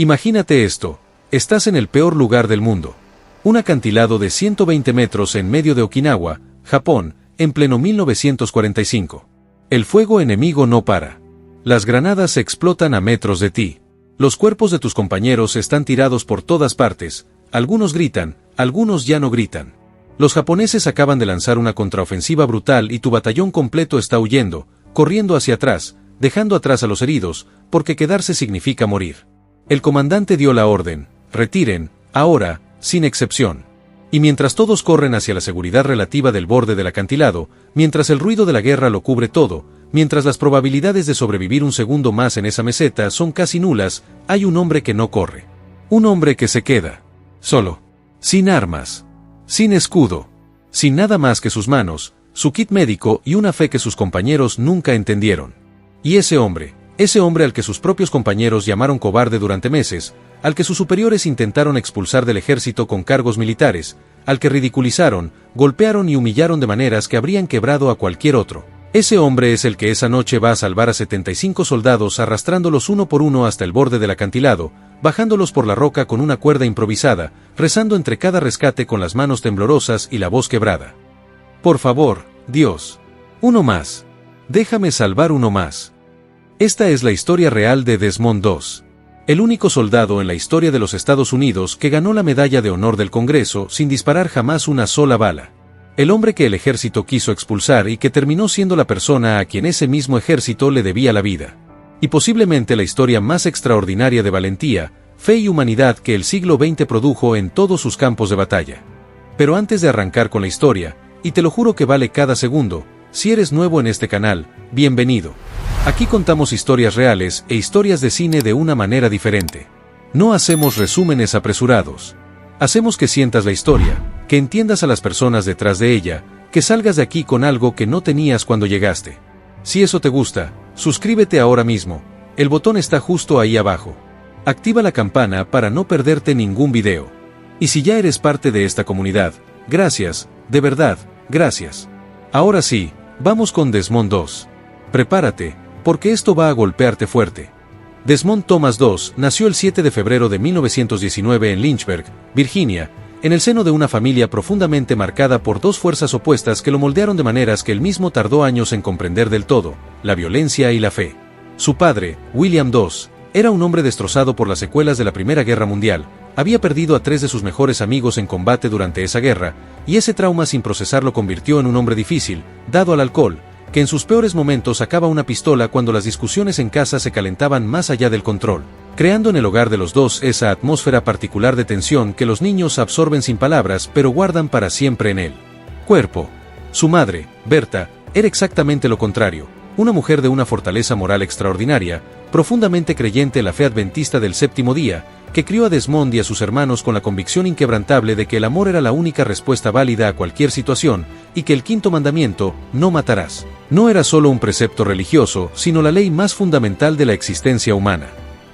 Imagínate esto, estás en el peor lugar del mundo. Un acantilado de 120 metros en medio de Okinawa, Japón, en pleno 1945. El fuego enemigo no para. Las granadas explotan a metros de ti. Los cuerpos de tus compañeros están tirados por todas partes, algunos gritan, algunos ya no gritan. Los japoneses acaban de lanzar una contraofensiva brutal y tu batallón completo está huyendo, corriendo hacia atrás, dejando atrás a los heridos, porque quedarse significa morir. El comandante dio la orden, retiren, ahora, sin excepción. Y mientras todos corren hacia la seguridad relativa del borde del acantilado, mientras el ruido de la guerra lo cubre todo, mientras las probabilidades de sobrevivir un segundo más en esa meseta son casi nulas, hay un hombre que no corre. Un hombre que se queda. Solo. Sin armas. Sin escudo. Sin nada más que sus manos, su kit médico y una fe que sus compañeros nunca entendieron. Y ese hombre al que sus propios compañeros llamaron cobarde durante meses, al que sus superiores intentaron expulsar del ejército con cargos militares, al que ridiculizaron, golpearon y humillaron de maneras que habrían quebrado a cualquier otro. Ese hombre es el que esa noche va a salvar a 75 soldados arrastrándolos uno por uno hasta el borde del acantilado, bajándolos por la roca con una cuerda improvisada, rezando entre cada rescate con las manos temblorosas y la voz quebrada. Por favor, Dios. Uno más. Déjame salvar uno más. Esta es la historia real de Desmond II. El único soldado en la historia de los Estados Unidos que ganó la Medalla de Honor del Congreso sin disparar jamás una sola bala. El hombre que el ejército quiso expulsar y que terminó siendo la persona a quien ese mismo ejército le debía la vida. Y posiblemente la historia más extraordinaria de valentía, fe y humanidad que el siglo XX produjo en todos sus campos de batalla. Pero antes de arrancar con la historia, y te lo juro que vale cada segundo, si eres nuevo en este canal, bienvenido. Aquí contamos historias reales e historias de cine de una manera diferente. No hacemos resúmenes apresurados. Hacemos que sientas la historia, que entiendas a las personas detrás de ella, que salgas de aquí con algo que no tenías cuando llegaste. Si eso te gusta, suscríbete ahora mismo, el botón está justo ahí abajo. Activa la campana para no perderte ningún video. Y si ya eres parte de esta comunidad, gracias, de verdad, gracias. Ahora sí, vamos con Desmond II. Prepárate, porque esto va a golpearte fuerte. Desmond Thomas II nació el 7 de febrero de 1919 en Lynchburg, Virginia, en el seno de una familia profundamente marcada por dos fuerzas opuestas que lo moldearon de maneras que él mismo tardó años en comprender del todo, la violencia y la fe. Su padre, William II, era un hombre destrozado por las secuelas de la Primera Guerra Mundial, había perdido a 3 de sus mejores amigos en combate durante esa guerra, y ese trauma sin procesar lo convirtió en un hombre difícil, dado al alcohol, que en sus peores momentos sacaba una pistola cuando las discusiones en casa se calentaban más allá del control, creando en el hogar de los dos esa atmósfera particular de tensión que los niños absorben sin palabras pero guardan para siempre en él. Cuerpo. Su madre, Berta, era exactamente lo contrario, una mujer de una fortaleza moral extraordinaria, profundamente creyente en la fe adventista del séptimo día, que crió a Desmond y a sus hermanos con la convicción inquebrantable de que el amor era la única respuesta válida a cualquier situación, y que el quinto mandamiento, no matarás, no era solo un precepto religioso, sino la ley más fundamental de la existencia humana.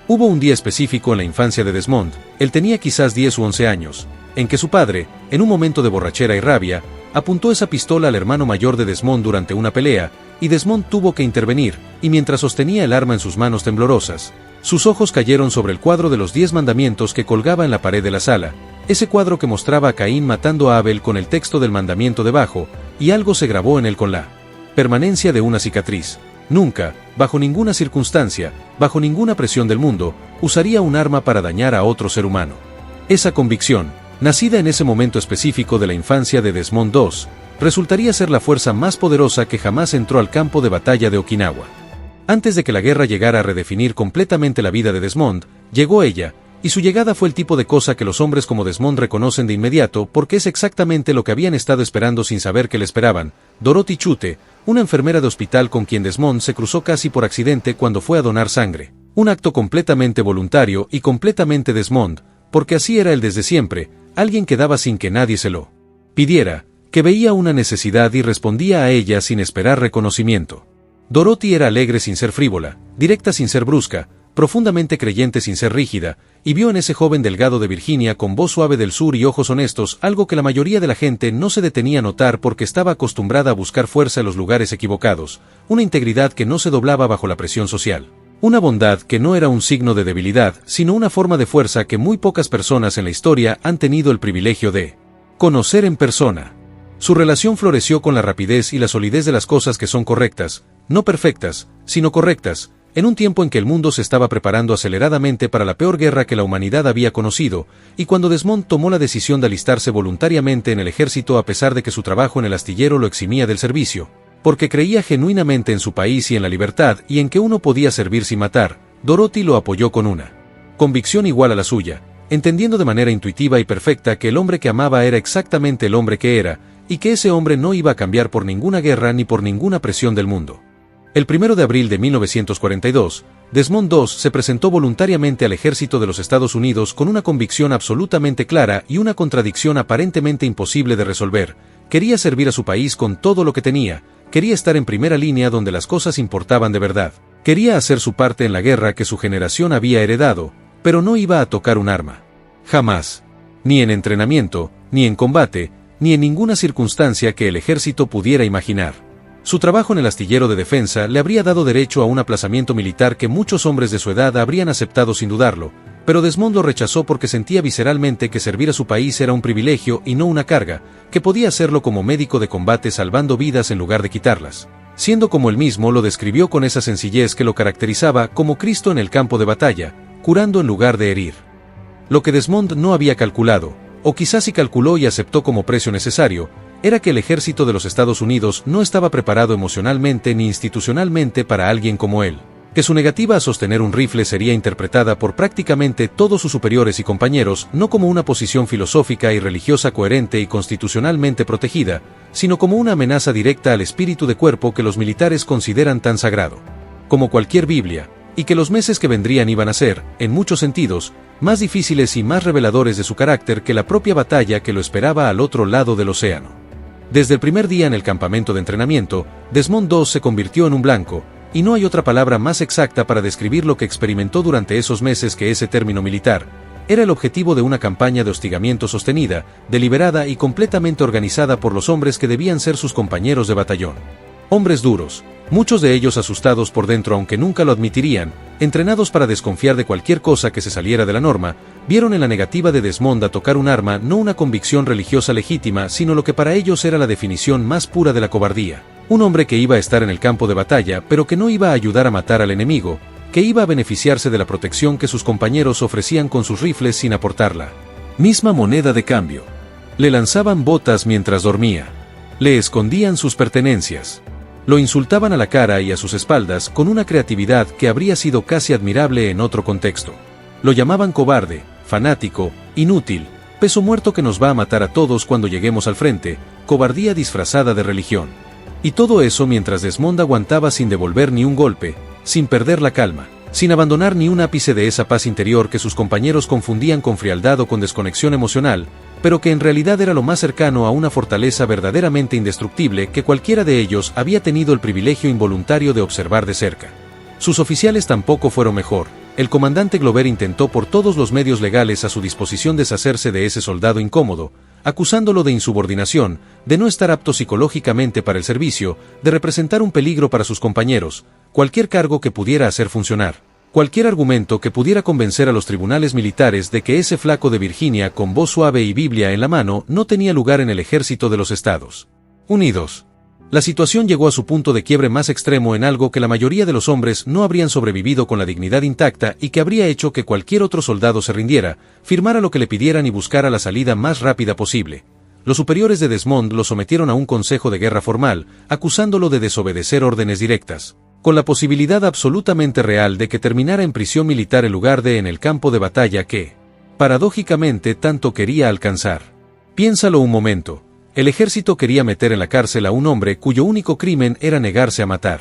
Hubo un día específico en la infancia de Desmond, él tenía quizás 10 u 11 años, en que su padre, en un momento de borrachera y rabia, apuntó esa pistola al hermano mayor de Desmond durante una pelea, y Desmond tuvo que intervenir, y mientras sostenía el arma en sus manos temblorosas, sus ojos cayeron sobre el cuadro de los 10 mandamientos que colgaba en la pared de la sala, ese cuadro que mostraba a Caín matando a Abel con el texto del mandamiento debajo, y algo se grabó en él con la permanencia de una cicatriz. Nunca, bajo ninguna circunstancia, bajo ninguna presión del mundo, usaría un arma para dañar a otro ser humano. Esa convicción, nacida en ese momento específico de la infancia de Desmond II, resultaría ser la fuerza más poderosa que jamás entró al campo de batalla de Okinawa. Antes de que la guerra llegara a redefinir completamente la vida de Desmond, llegó ella, y su llegada fue el tipo de cosa que los hombres como Desmond reconocen de inmediato porque es exactamente lo que habían estado esperando sin saber que le esperaban. Dorothy Chute, una enfermera de hospital con quien Desmond se cruzó casi por accidente cuando fue a donar sangre. Un acto completamente voluntario y completamente Desmond, porque así era él desde siempre, alguien que daba sin que nadie se lo pidiera, que veía una necesidad y respondía a ella sin esperar reconocimiento. Dorothy era alegre sin ser frívola, directa sin ser brusca, profundamente creyente sin ser rígida, y vio en ese joven delgado de Virginia con voz suave del sur y ojos honestos algo que la mayoría de la gente no se detenía a notar porque estaba acostumbrada a buscar fuerza en los lugares equivocados, una integridad que no se doblaba bajo la presión social. Una bondad que no era un signo de debilidad, sino una forma de fuerza que muy pocas personas en la historia han tenido el privilegio de conocer en persona. Su relación floreció con la rapidez y la solidez de las cosas que son correctas, no perfectas, sino correctas, en un tiempo en que el mundo se estaba preparando aceleradamente para la peor guerra que la humanidad había conocido, y cuando Desmond tomó la decisión de alistarse voluntariamente en el ejército a pesar de que su trabajo en el astillero lo eximía del servicio, porque creía genuinamente en su país y en la libertad y en que uno podía servir sin matar, Dorothy lo apoyó con una convicción igual a la suya, entendiendo de manera intuitiva y perfecta que el hombre que amaba era exactamente el hombre que era, y que ese hombre no iba a cambiar por ninguna guerra ni por ninguna presión del mundo. El 1 de abril de 1942, Desmond II se presentó voluntariamente al ejército de los Estados Unidos con una convicción absolutamente clara y una contradicción aparentemente imposible de resolver. Quería servir a su país con todo lo que tenía, quería estar en primera línea donde las cosas importaban de verdad, quería hacer su parte en la guerra que su generación había heredado, pero no iba a tocar un arma. Jamás. Ni en entrenamiento, ni en combate, ni en ninguna circunstancia que el ejército pudiera imaginar. Su trabajo en el astillero de defensa le habría dado derecho a un aplazamiento militar que muchos hombres de su edad habrían aceptado sin dudarlo, pero Desmond lo rechazó porque sentía visceralmente que servir a su país era un privilegio y no una carga, que podía hacerlo como médico de combate salvando vidas en lugar de quitarlas. Siendo como él mismo lo describió con esa sencillez que lo caracterizaba como Cristo en el campo de batalla, curando en lugar de herir. Lo que Desmond no había calculado, o quizás sí calculó y aceptó como precio necesario, era que el ejército de los Estados Unidos no estaba preparado emocionalmente ni institucionalmente para alguien como él, que su negativa a sostener un rifle sería interpretada por prácticamente todos sus superiores y compañeros no como una posición filosófica y religiosa coherente y constitucionalmente protegida, sino como una amenaza directa al espíritu de cuerpo que los militares consideran tan sagrado como cualquier Biblia, y que los meses que vendrían iban a ser, en muchos sentidos, más difíciles y más reveladores de su carácter que la propia batalla que lo esperaba al otro lado del océano. Desde el primer día en el campamento de entrenamiento, Desmond II se convirtió en un blanco, y no hay otra palabra más exacta para describir lo que experimentó durante esos meses que ese término militar. Era el objetivo de una campaña de hostigamiento sostenida, deliberada y completamente organizada por los hombres que debían ser sus compañeros de batallón. Hombres duros, muchos de ellos asustados por dentro aunque nunca lo admitirían, entrenados para desconfiar de cualquier cosa que se saliera de la norma, vieron en la negativa de Desmond a tocar un arma no una convicción religiosa legítima, sino lo que para ellos era la definición más pura de la cobardía. Un hombre que iba a estar en el campo de batalla, pero que no iba a ayudar a matar al enemigo, que iba a beneficiarse de la protección que sus compañeros ofrecían con sus rifles sin aportarla misma moneda de cambio. Le lanzaban botas mientras dormía. Le escondían sus pertenencias. Lo insultaban a la cara y a sus espaldas con una creatividad que habría sido casi admirable en otro contexto. Lo llamaban cobarde, fanático, inútil, peso muerto que nos va a matar a todos cuando lleguemos al frente, cobardía disfrazada de religión. Y todo eso mientras Desmond aguantaba sin devolver ni un golpe, sin perder la calma, sin abandonar ni un ápice de esa paz interior que sus compañeros confundían con frialdad o con desconexión emocional, pero que en realidad era lo más cercano a una fortaleza verdaderamente indestructible que cualquiera de ellos había tenido el privilegio involuntario de observar de cerca. Sus oficiales tampoco fueron mejor. El comandante Glover intentó por todos los medios legales a su disposición deshacerse de ese soldado incómodo, acusándolo de insubordinación, de no estar apto psicológicamente para el servicio, de representar un peligro para sus compañeros, cualquier cargo que pudiera hacer funcionar, cualquier argumento que pudiera convencer a los tribunales militares de que ese flaco de Virginia con voz suave y Biblia en la mano no tenía lugar en el ejército de los Estados Unidos. La situación llegó a su punto de quiebre más extremo en algo que la mayoría de los hombres no habrían sobrevivido con la dignidad intacta y que habría hecho que cualquier otro soldado se rindiera, firmara lo que le pidieran y buscara la salida más rápida posible. Los superiores de Desmond lo sometieron a un consejo de guerra formal, acusándolo de desobedecer órdenes directas, con la posibilidad absolutamente real de que terminara en prisión militar en lugar de en el campo de batalla que, paradójicamente, tanto quería alcanzar. Piénsalo un momento. El ejército quería meter en la cárcel a un hombre cuyo único crimen era negarse a matar.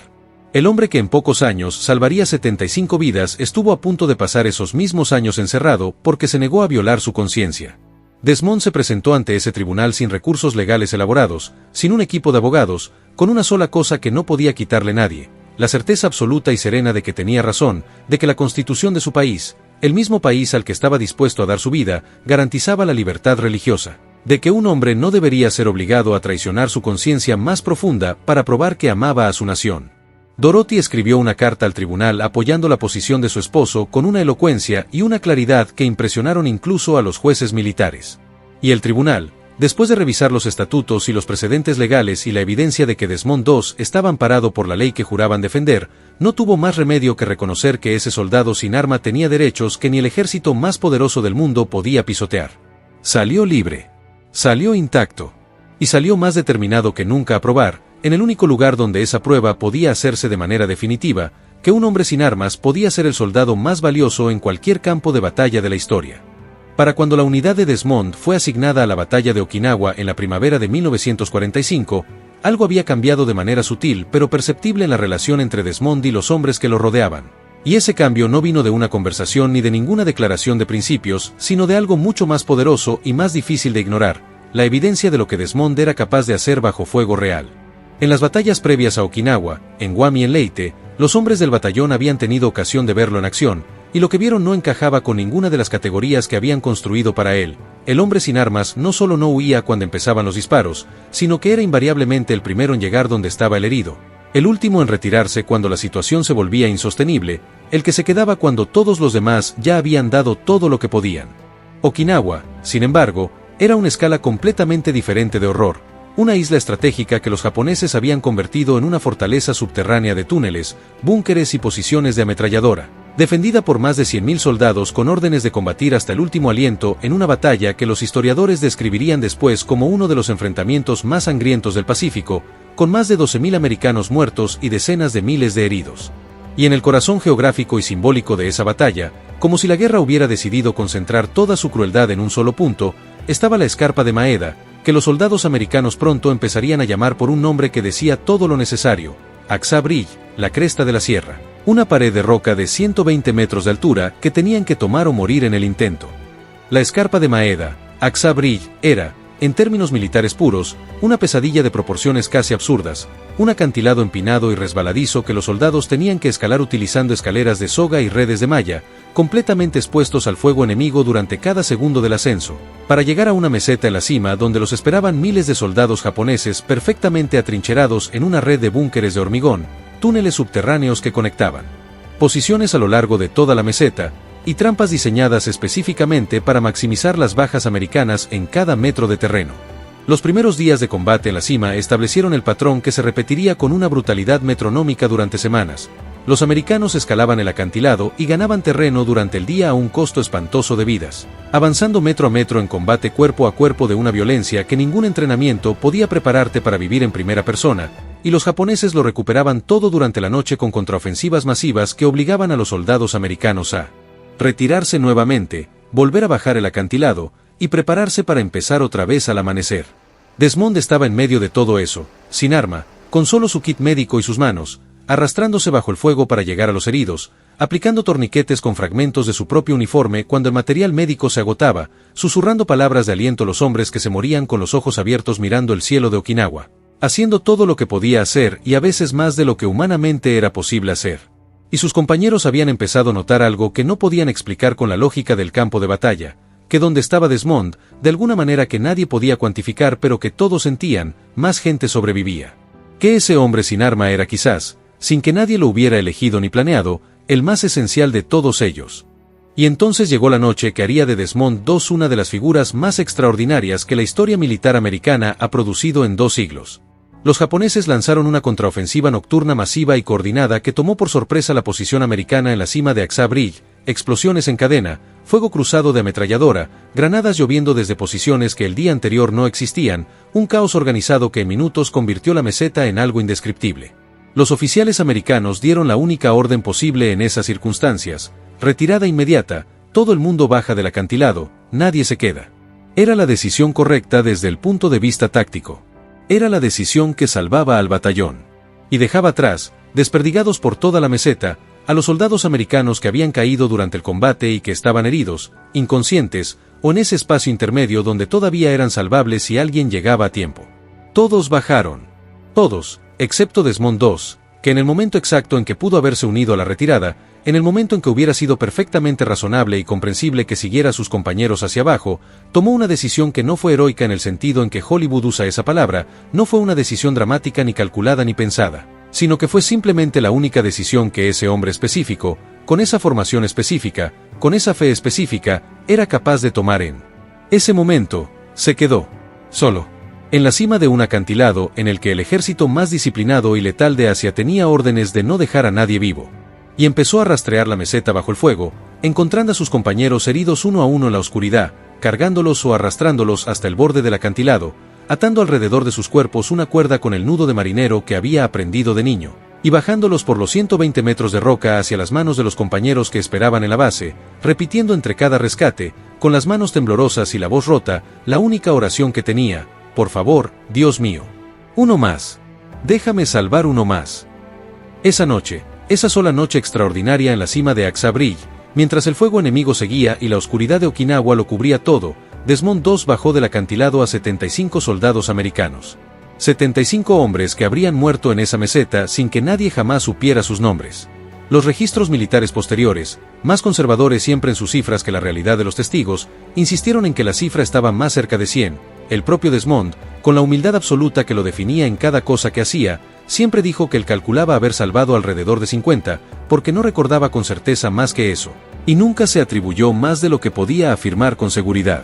El hombre que en pocos años salvaría 75 vidas estuvo a punto de pasar esos mismos años encerrado porque se negó a violar su conciencia. Desmond se presentó ante ese tribunal sin recursos legales elaborados, sin un equipo de abogados, con una sola cosa que no podía quitarle nadie: la certeza absoluta y serena de que tenía razón, de que la constitución de su país, el mismo país al que estaba dispuesto a dar su vida, garantizaba la libertad religiosa, de que un hombre no debería ser obligado a traicionar su conciencia más profunda para probar que amaba a su nación. Dorothy escribió una carta al tribunal apoyando la posición de su esposo con una elocuencia y una claridad que impresionaron incluso a los jueces militares. Y el tribunal, después de revisar los estatutos y los precedentes legales y la evidencia de que Desmond II estaba amparado por la ley que juraban defender, no tuvo más remedio que reconocer que ese soldado sin arma tenía derechos que ni el ejército más poderoso del mundo podía pisotear. Salió libre. Salió intacto. Y salió más determinado que nunca a probar, en el único lugar donde esa prueba podía hacerse de manera definitiva, que un hombre sin armas podía ser el soldado más valioso en cualquier campo de batalla de la historia. Para cuando la unidad de Desmond fue asignada a la batalla de Okinawa en la primavera de 1945, algo había cambiado de manera sutil pero perceptible en la relación entre Desmond y los hombres que lo rodeaban. Y ese cambio no vino de una conversación ni de ninguna declaración de principios, sino de algo mucho más poderoso y más difícil de ignorar, la evidencia de lo que Desmond era capaz de hacer bajo fuego real. En las batallas previas a Okinawa, en Guam y en Leyte, los hombres del batallón habían tenido ocasión de verlo en acción, y lo que vieron no encajaba con ninguna de las categorías que habían construido para él. El hombre sin armas no solo no huía cuando empezaban los disparos, sino que era invariablemente el primero en llegar donde estaba el herido, el último en retirarse cuando la situación se volvía insostenible, el que se quedaba cuando todos los demás ya habían dado todo lo que podían. Okinawa, sin embargo, era una escala completamente diferente de horror. Una isla estratégica que los japoneses habían convertido en una fortaleza subterránea de túneles, búnkeres y posiciones de ametralladora, defendida por más de 100.000 soldados con órdenes de combatir hasta el último aliento en una batalla que los historiadores describirían después como uno de los enfrentamientos más sangrientos del Pacífico, con más de 12.000 americanos muertos y decenas de miles de heridos. Y en el corazón geográfico y simbólico de esa batalla, como si la guerra hubiera decidido concentrar toda su crueldad en un solo punto, estaba la escarpa de Maeda, que los soldados americanos pronto empezarían a llamar por un nombre que decía todo lo necesario: Aqsa Bridge, la cresta de la sierra. Una pared de roca de 120 metros de altura que tenían que tomar o morir en el intento. La escarpa de Maeda, Aqsa Bridge, era, en términos militares puros, una pesadilla de proporciones casi absurdas, un acantilado empinado y resbaladizo que los soldados tenían que escalar utilizando escaleras de soga y redes de malla, completamente expuestos al fuego enemigo durante cada segundo del ascenso, para llegar a una meseta en la cima donde los esperaban miles de soldados japoneses perfectamente atrincherados en una red de búnkeres de hormigón, túneles subterráneos que conectaban, posiciones a lo largo de toda la meseta, y trampas diseñadas específicamente para maximizar las bajas americanas en cada metro de terreno. Los primeros días de combate en la cima establecieron el patrón que se repetiría con una brutalidad metronómica durante semanas. Los americanos escalaban el acantilado y ganaban terreno durante el día a un costo espantoso de vidas, avanzando metro a metro en combate cuerpo a cuerpo de una violencia que ningún entrenamiento podía prepararte para vivir en primera persona, y los japoneses lo recuperaban todo durante la noche con contraofensivas masivas que obligaban a los soldados americanos a retirarse nuevamente, volver a bajar el acantilado, y prepararse para empezar otra vez al amanecer. Desmond estaba en medio de todo eso, sin arma, con solo su kit médico y sus manos, arrastrándose bajo el fuego para llegar a los heridos, aplicando torniquetes con fragmentos de su propio uniforme cuando el material médico se agotaba, susurrando palabras de aliento a los hombres que se morían con los ojos abiertos mirando el cielo de Okinawa, haciendo todo lo que podía hacer y a veces más de lo que humanamente era posible hacer. Y sus compañeros habían empezado a notar algo que no podían explicar con la lógica del campo de batalla, que donde estaba Desmond, de alguna manera que nadie podía cuantificar pero que todos sentían, más gente sobrevivía. Que ese hombre sin arma era quizás, sin que nadie lo hubiera elegido ni planeado, el más esencial de todos ellos. Y entonces llegó la noche que haría de Desmond II una de las figuras más extraordinarias que la historia militar americana ha producido en 2 siglos. Los japoneses lanzaron una contraofensiva nocturna masiva y coordinada que tomó por sorpresa la posición americana en la cima de Aqsa Bridge, explosiones en cadena, fuego cruzado de ametralladora, granadas lloviendo desde posiciones que el día anterior no existían, un caos organizado que en minutos convirtió la meseta en algo indescriptible. Los oficiales americanos dieron la única orden posible en esas circunstancias: retirada inmediata, todo el mundo baja del acantilado, nadie se queda. Era la decisión correcta desde el punto de vista táctico. Era la decisión que salvaba al batallón. Y dejaba atrás, desperdigados por toda la meseta, a los soldados americanos que habían caído durante el combate y que estaban heridos, inconscientes, o en ese espacio intermedio donde todavía eran salvables si alguien llegaba a tiempo. Todos bajaron. Todos, excepto Desmond II, que en el momento exacto en que pudo haberse unido a la retirada, en el momento en que hubiera sido perfectamente razonable y comprensible que siguiera a sus compañeros hacia abajo, tomó una decisión que no fue heroica en el sentido en que Hollywood usa esa palabra, no fue una decisión dramática ni calculada ni pensada. sino que fue simplemente la única decisión que ese hombre específico, con esa formación específica, con esa fe específica, era capaz de tomar en ese momento. Se quedó solo en la cima de un acantilado en el que el ejército más disciplinado y letal de Asia tenía órdenes de no dejar a nadie vivo. Y empezó a rastrear la meseta bajo el fuego, encontrando a sus compañeros heridos uno a uno en la oscuridad, cargándolos o arrastrándolos hasta el borde del acantilado, atando alrededor de sus cuerpos una cuerda con el nudo de marinero que había aprendido de niño, y bajándolos por los 120 metros de roca hacia las manos de los compañeros que esperaban en la base, repitiendo entre cada rescate, con las manos temblorosas y la voz rota, la única oración que tenía: por favor, Dios mío. Uno más. Déjame salvar uno más. Esa noche, esa sola noche extraordinaria en la cima de Aqsa Bridge, mientras el fuego enemigo seguía y la oscuridad de Okinawa lo cubría todo, Desmond II bajó del acantilado a 75 soldados americanos. 75 hombres que habrían muerto en esa meseta sin que nadie jamás supiera sus nombres. Los registros militares posteriores, más conservadores siempre en sus cifras que la realidad de los testigos, insistieron en que la cifra estaba más cerca de 100. El propio Desmond, con la humildad absoluta que lo definía en cada cosa que hacía, siempre dijo que él calculaba haber salvado alrededor de 50, porque no recordaba con certeza más que eso, y nunca se atribuyó más de lo que podía afirmar con seguridad.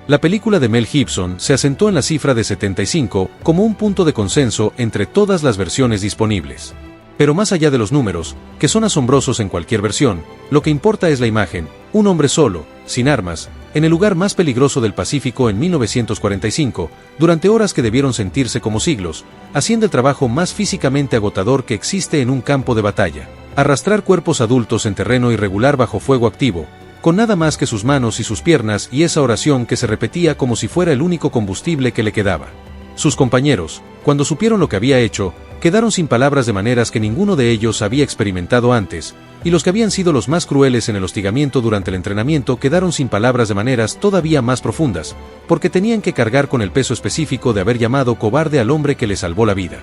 La película de Mel Gibson se asentó en la cifra de 75 como un punto de consenso entre todas las versiones disponibles. Pero más allá de los números, que son asombrosos en cualquier versión, lo que importa es la imagen: un hombre solo, sin armas, en el lugar más peligroso del Pacífico en 1945, durante horas que debieron sentirse como siglos, haciendo el trabajo más físicamente agotador que existe en un campo de batalla: arrastrar cuerpos adultos en terreno irregular bajo fuego activo, con nada más que sus manos y sus piernas y esa oración que se repetía como si fuera el único combustible que le quedaba. Sus compañeros, cuando supieron lo que había hecho, quedaron sin palabras de maneras que ninguno de ellos había experimentado antes, y los que habían sido los más crueles en el hostigamiento durante el entrenamiento quedaron sin palabras de maneras todavía más profundas, porque tenían que cargar con el peso específico de haber llamado cobarde al hombre que le salvó la vida.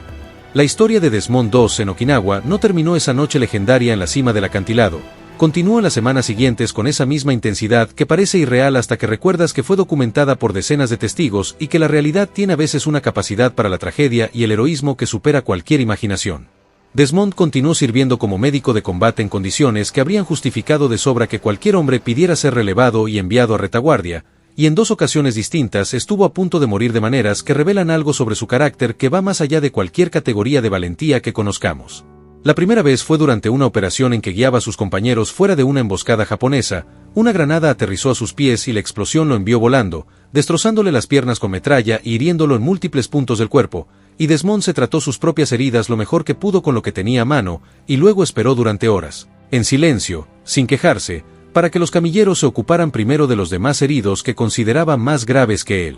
La historia de Desmond II en Okinawa no terminó esa noche legendaria en la cima del acantilado. Continuó en las semanas siguientes con esa misma intensidad que parece irreal hasta que recuerdas que fue documentada por decenas de testigos y que la realidad tiene a veces una capacidad para la tragedia y el heroísmo que supera cualquier imaginación. Desmond continuó sirviendo como médico de combate en condiciones que habrían justificado de sobra que cualquier hombre pidiera ser relevado y enviado a retaguardia, y en 2 ocasiones distintas estuvo a punto de morir de maneras que revelan algo sobre su carácter que va más allá de cualquier categoría de valentía que conozcamos. La primera vez fue durante una operación en que guiaba a sus compañeros fuera de una emboscada japonesa. Una granada aterrizó a sus pies y la explosión lo envió volando, destrozándole las piernas con metralla y hiriéndolo en múltiples puntos del cuerpo, y Desmond se trató sus propias heridas lo mejor que pudo con lo que tenía a mano, y luego esperó durante horas, en silencio, sin quejarse, para que los camilleros se ocuparan primero de los demás heridos que consideraba más graves que él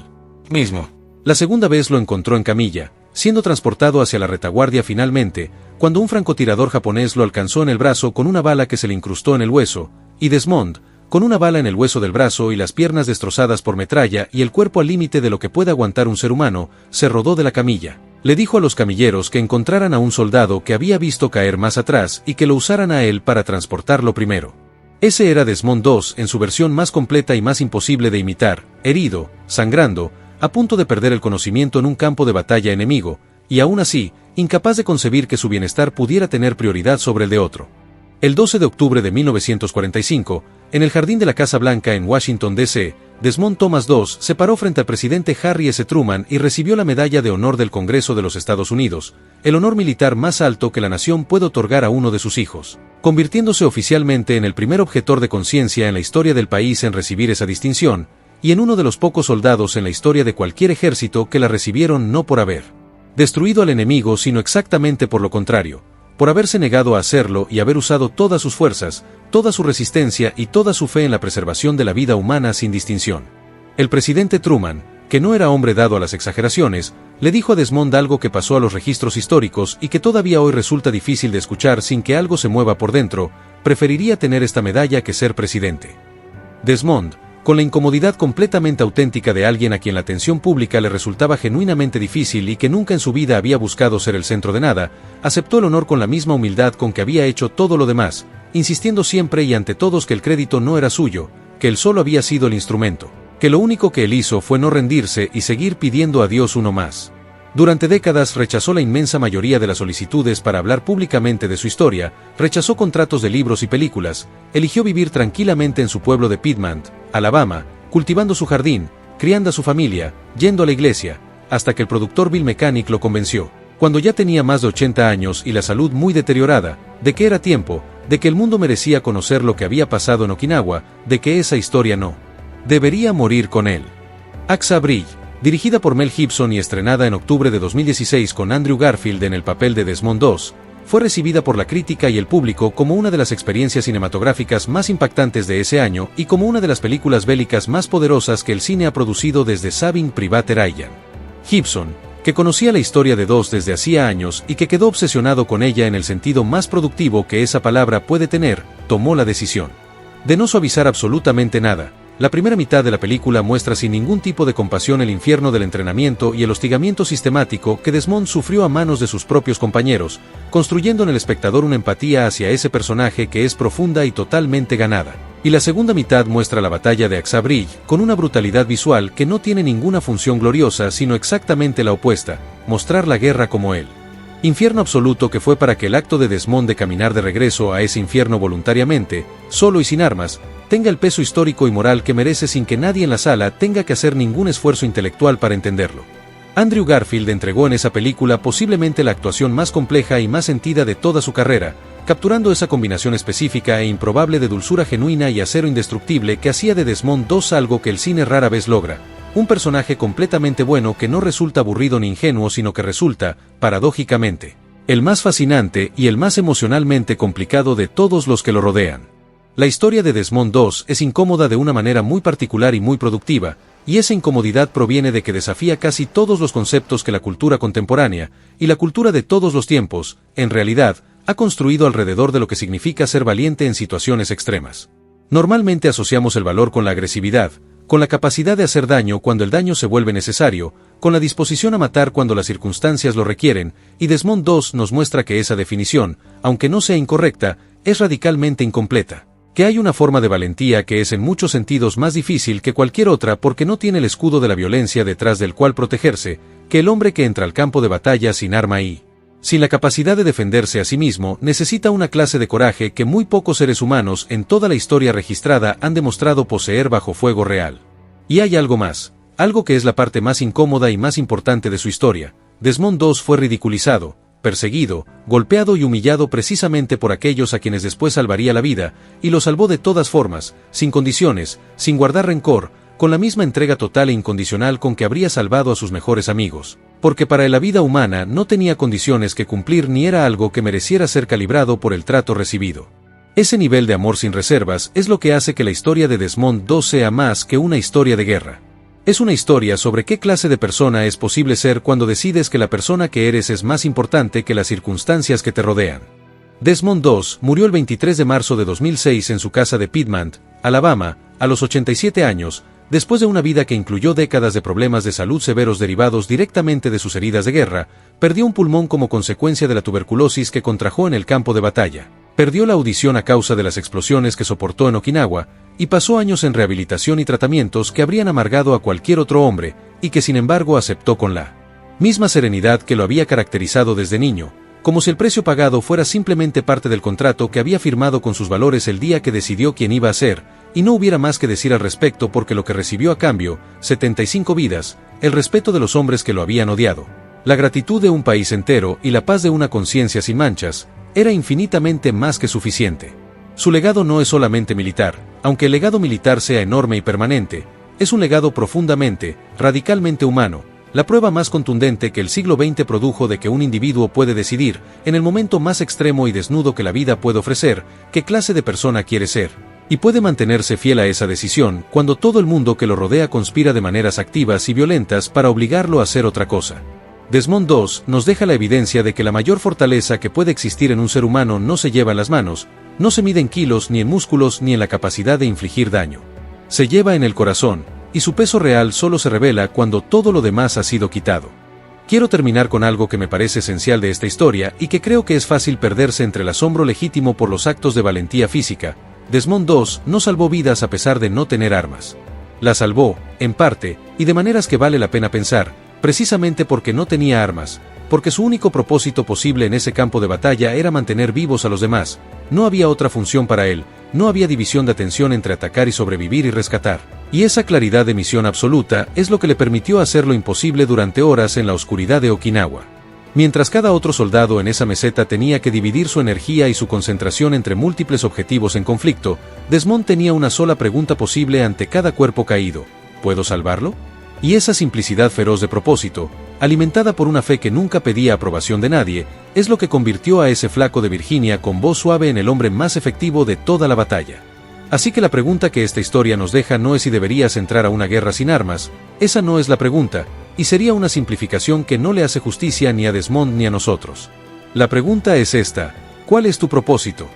mismo. La segunda vez lo encontró en camilla, siendo transportado hacia la retaguardia finalmente, cuando un francotirador japonés lo alcanzó en el brazo con una bala que se le incrustó en el hueso, y Desmond, con una bala en el hueso del brazo y las piernas destrozadas por metralla y el cuerpo al límite de lo que puede aguantar un ser humano, se rodó de la camilla. Le dijo a los camilleros que encontraran a un soldado que había visto caer más atrás y que lo usaran a él para transportarlo primero. Ese era Desmond II en su versión más completa y más imposible de imitar: herido, sangrando, a punto de perder el conocimiento en un campo de batalla enemigo, y aún así, incapaz de concebir que su bienestar pudiera tener prioridad sobre el de otro. El 12 de octubre de 1945, en el jardín de la Casa Blanca en Washington, D.C., Desmond Thomas II se paró frente al presidente Harry S. Truman y recibió la Medalla de Honor del Congreso de los Estados Unidos, el honor militar más alto que la nación puede otorgar a uno de sus hijos, convirtiéndose oficialmente en el primer objetor de conciencia en la historia del país en recibir esa distinción, y en uno de los pocos soldados en la historia de cualquier ejército que la recibieron no por haber destruido al enemigo, sino exactamente por lo contrario, por haberse negado a hacerlo y haber usado todas sus fuerzas, toda su resistencia y toda su fe en la preservación de la vida humana sin distinción. El presidente Truman, que no era hombre dado a las exageraciones, le dijo a Desmond algo que pasó a los registros históricos y que todavía hoy resulta difícil de escuchar sin que algo se mueva por dentro: preferiría tener esta medalla que ser presidente. Desmond, con la incomodidad completamente auténtica de alguien a quien la atención pública le resultaba genuinamente difícil y que nunca en su vida había buscado ser el centro de nada, aceptó el honor con la misma humildad con que había hecho todo lo demás, insistiendo siempre y ante todos que el crédito no era suyo, que él solo había sido el instrumento, que lo único que él hizo fue no rendirse y seguir pidiendo a Dios uno más. Durante décadas rechazó la inmensa mayoría de las solicitudes para hablar públicamente de su historia, rechazó contratos de libros y películas, eligió vivir tranquilamente en su pueblo de Piedmont, Alabama, cultivando su jardín, criando a su familia, yendo a la iglesia, hasta que el productor Bill Mechanic lo convenció, cuando ya tenía más de 80 años y la salud muy deteriorada, de que era tiempo, de que el mundo merecía conocer lo que había pasado en Okinawa, de que esa historia no debería morir con él. Aqsa Bridge, dirigida por Mel Gibson y estrenada en octubre de 2016 con Andrew Garfield en el papel de Desmond II, fue recibida por la crítica y el público como una de las experiencias cinematográficas más impactantes de ese año y como una de las películas bélicas más poderosas que el cine ha producido desde Saving Private Ryan. Gibson, que conocía la historia de DOS desde hacía años y que quedó obsesionado con ella en el sentido más productivo que esa palabra puede tener, tomó la decisión de no suavizar absolutamente nada. La primera mitad de la película muestra sin ningún tipo de compasión el infierno del entrenamiento y el hostigamiento sistemático que Desmond sufrió a manos de sus propios compañeros, construyendo en el espectador una empatía hacia ese personaje que es profunda y totalmente ganada. Y la segunda mitad muestra la batalla de Aqsa Bridge con una brutalidad visual que no tiene ninguna función gloriosa sino exactamente la opuesta, mostrar la guerra como el infierno absoluto que fue para que el acto de Desmond de caminar de regreso a ese infierno voluntariamente, solo y sin armas, tenga el peso histórico y moral que merece sin que nadie en la sala tenga que hacer ningún esfuerzo intelectual para entenderlo. Andrew Garfield entregó en esa película posiblemente la actuación más compleja y más sentida de toda su carrera, capturando esa combinación específica e improbable de dulzura genuina y acero indestructible que hacía de Desmond II algo que el cine rara vez logra, un personaje completamente bueno que no resulta aburrido ni ingenuo sino que resulta, paradójicamente, el más fascinante y el más emocionalmente complicado de todos los que lo rodean. La historia de Desmond II es incómoda de una manera muy particular y muy productiva, y esa incomodidad proviene de que desafía casi todos los conceptos que la cultura contemporánea, y la cultura de todos los tiempos, en realidad, ha construido alrededor de lo que significa ser valiente en situaciones extremas. Normalmente asociamos el valor con la agresividad, con la capacidad de hacer daño cuando el daño se vuelve necesario, con la disposición a matar cuando las circunstancias lo requieren, y Desmond II nos muestra que esa definición, aunque no sea incorrecta, es radicalmente incompleta. Que hay una forma de valentía que es en muchos sentidos más difícil que cualquier otra porque no tiene el escudo de la violencia detrás del cual protegerse, que el hombre que entra al campo de batalla sin arma y sin la capacidad de defenderse a sí mismo necesita una clase de coraje que muy pocos seres humanos en toda la historia registrada han demostrado poseer bajo fuego real. Y hay algo más, algo que es la parte más incómoda y más importante de su historia. Desmond II fue ridiculizado, perseguido, golpeado y humillado precisamente por aquellos a quienes después salvaría la vida, y lo salvó de todas formas, sin condiciones, sin guardar rencor, con la misma entrega total e incondicional con que habría salvado a sus mejores amigos. Porque para él la vida humana no tenía condiciones que cumplir ni era algo que mereciera ser calibrado por el trato recibido. Ese nivel de amor sin reservas es lo que hace que la historia de Desmond II sea más que una historia de guerra. Es una historia sobre qué clase de persona es posible ser cuando decides que la persona que eres es más importante que las circunstancias que te rodean. Desmond II murió el 23 de marzo de 2006 en su casa de Piedmont, Alabama, a los 87 años, después de una vida que incluyó décadas de problemas de salud severos derivados directamente de sus heridas de guerra. Perdió un pulmón como consecuencia de la tuberculosis que contrajo en el campo de batalla. Perdió la audición a causa de las explosiones que soportó en Okinawa, y pasó años en rehabilitación y tratamientos que habrían amargado a cualquier otro hombre, y que sin embargo aceptó con la misma serenidad que lo había caracterizado desde niño, como si el precio pagado fuera simplemente parte del contrato que había firmado con sus valores el día que decidió quién iba a ser, y no hubiera más que decir al respecto porque lo que recibió a cambio, 75 vidas, el respeto de los hombres que lo habían odiado, la gratitud de un país entero y la paz de una conciencia sin manchas, era infinitamente más que suficiente. Su legado no es solamente militar, aunque el legado militar sea enorme y permanente, es un legado profundamente, radicalmente humano, la prueba más contundente que el siglo XX produjo de que un individuo puede decidir, en el momento más extremo y desnudo que la vida puede ofrecer, qué clase de persona quiere ser, y puede mantenerse fiel a esa decisión cuando todo el mundo que lo rodea conspira de maneras activas y violentas para obligarlo a hacer otra cosa. Desmond II nos deja la evidencia de que la mayor fortaleza que puede existir en un ser humano no se lleva en las manos, no se mide en kilos ni en músculos ni en la capacidad de infligir daño. Se lleva en el corazón, y su peso real solo se revela cuando todo lo demás ha sido quitado. Quiero terminar con algo que me parece esencial de esta historia y que creo que es fácil perderse entre el asombro legítimo por los actos de valentía física. Desmond II no salvó vidas a pesar de no tener armas. Las salvó, en parte, y de maneras que vale la pena pensar, precisamente porque no tenía armas, porque su único propósito posible en ese campo de batalla era mantener vivos a los demás. No había otra función para él, no había división de atención entre atacar y sobrevivir y rescatar. Y esa claridad de misión absoluta es lo que le permitió hacer lo imposible durante horas en la oscuridad de Okinawa. Mientras cada otro soldado en esa meseta tenía que dividir su energía y su concentración entre múltiples objetivos en conflicto, Desmond tenía una sola pregunta posible ante cada cuerpo caído: ¿puedo salvarlo? Y esa simplicidad feroz de propósito, alimentada por una fe que nunca pedía aprobación de nadie, es lo que convirtió a ese flaco de Virginia con voz suave en el hombre más efectivo de toda la batalla. Así que la pregunta que esta historia nos deja no es si deberías entrar a una guerra sin armas. Esa no es la pregunta, y sería una simplificación que no le hace justicia ni a Desmond ni a nosotros. La pregunta es esta: ¿cuál es tu propósito?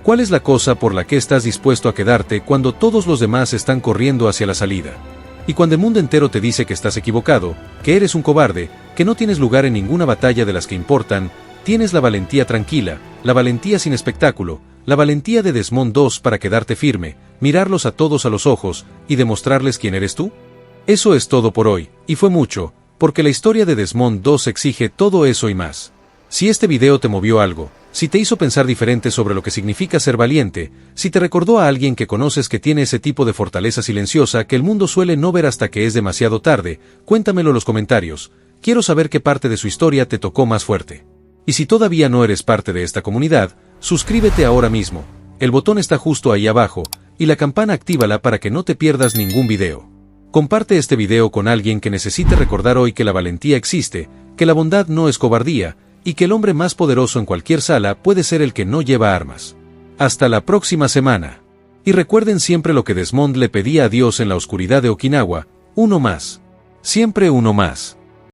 ¿Cuál es la cosa por la que estás dispuesto a quedarte cuando todos los demás están corriendo hacia la salida? Y cuando el mundo entero te dice que estás equivocado, que eres un cobarde, que no tienes lugar en ninguna batalla de las que importan, tienes la valentía tranquila, la valentía sin espectáculo, la valentía de Desmond II para quedarte firme, mirarlos a todos a los ojos y demostrarles quién eres tú. Eso es todo por hoy, y fue mucho, porque la historia de Desmond II exige todo eso y más. Si este video te movió algo, si te hizo pensar diferente sobre lo que significa ser valiente, si te recordó a alguien que conoces que tiene ese tipo de fortaleza silenciosa que el mundo suele no ver hasta que es demasiado tarde, cuéntamelo en los comentarios. Quiero saber qué parte de su historia te tocó más fuerte. Y si todavía no eres parte de esta comunidad, suscríbete ahora mismo. El botón está justo ahí abajo, y la campana actívala para que no te pierdas ningún video. Comparte este video con alguien que necesite recordar hoy que la valentía existe, que la bondad no es cobardía, y que el hombre más poderoso en cualquier sala puede ser el que no lleva armas. Hasta la próxima semana. Y recuerden siempre lo que Desmond le pedía a Dios en la oscuridad de Okinawa: uno más. Siempre uno más.